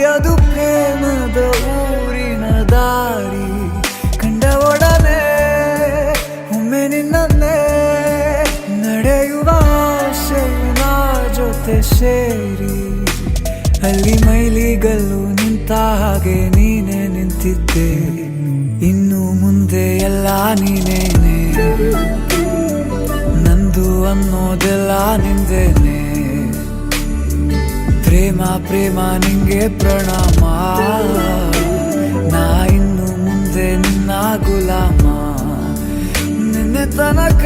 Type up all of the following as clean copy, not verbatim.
ಅದು ಪ್ರೇಮದ ಊರಿನ ದಾರಿ ಕಂಡ ಒಡನೆ ಒಮ್ಮೆ ನಿನ್ನೇ ನಡೆಯುವ ಆಸೆಯ ಜೊತೆ ಸೇರಿ ಅಲ್ಲಿ ಮೈಲಿಗಲ್ಲು ನಿಂತ ಹಾಗೆ ನೀನೆ ನಿಂತಿದ್ದೆ ಇನ್ನು ಮುಂದೆ ಎಲ್ಲ ನೀನೇನೆ ನಂದು ಅನ್ನೋದೆಲ್ಲ ನಿಂದೇನೆ ಪ್ರೇಮ ಪ್ರೇಮ ನಿಂಗೆ ಪ್ರಣಾಮ ನಾ ಇನ್ನು ಮುಂದೆ ನಿನ್ನ ಗುಲಾಮ ನಿನ್ನೆ ತನಕ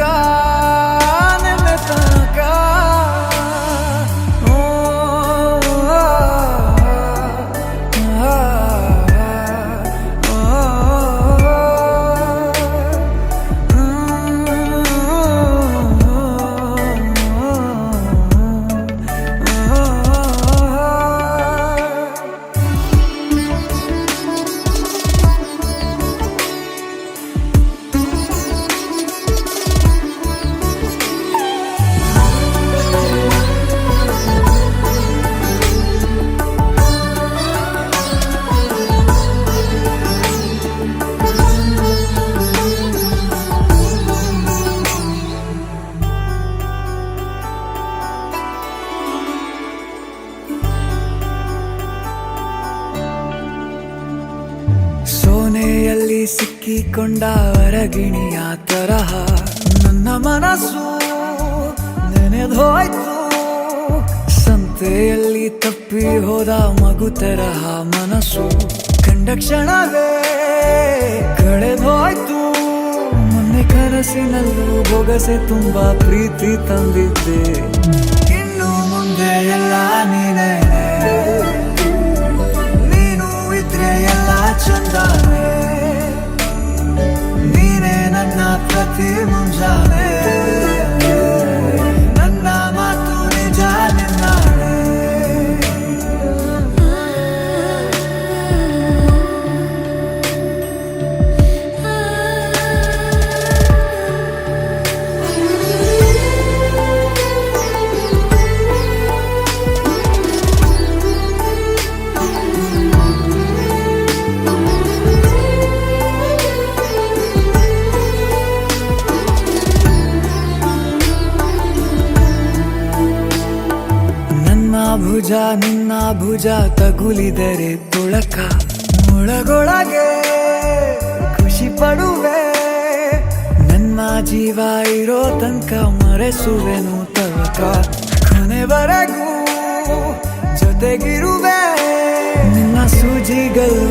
ಸೋನೆಯಲ್ಲಿ ಸಿಕ್ಕಿಕೊಂಡ ಹೊರಗಿಣಿಯ ತರಹ ನನ್ನ ಮನಸ್ಸು ನೆನೆದೋಯ್ತು ಸಂತೆಯಲ್ಲಿ ತಪ್ಪಿ ಹೋದ ಮಗು ತರಹ ಮನಸ್ಸು ಕಂಡ ಕ್ಷಣವೇ ಕಳೆದೋಯ್ತು ಮೊನ್ನೆ ಕನಸಿನಲ್ಲೂ ಬೊಗಸೆ ತುಂಬಾ ಪ್ರೀತಿ ತಂದಿದ್ದೆ ಇನ್ನು ಮುಂದೆ ಎಲ್ಲ ನೀನೇ ಎಲ್ಲ ಚಂದಾನೆ ನೀನೇ ನನ್ನ ಪ್ರತಿ ಮುಂಜಾನೆ ನನ್ನ ಮಾತು ನಿಜ ನಿನ್ನಾಳೆ ಭುಜ ನಿನ್ನ ಭುಜ ತಗುಲಿದರೆ ತುಳಕ ಒಳಗೊಳಗೆ ಖುಷಿ ಪಡುವೆ ನನ್ನ ಜೀವ ಇರೋ ತನಕ ಮರೆಸುವೆನು ತವಕ ಕೊನೆವರೆಗೂ ಜೊತೆಗಿರುವೆ ನಿನ್ನ ಸೂಜಿಗಳು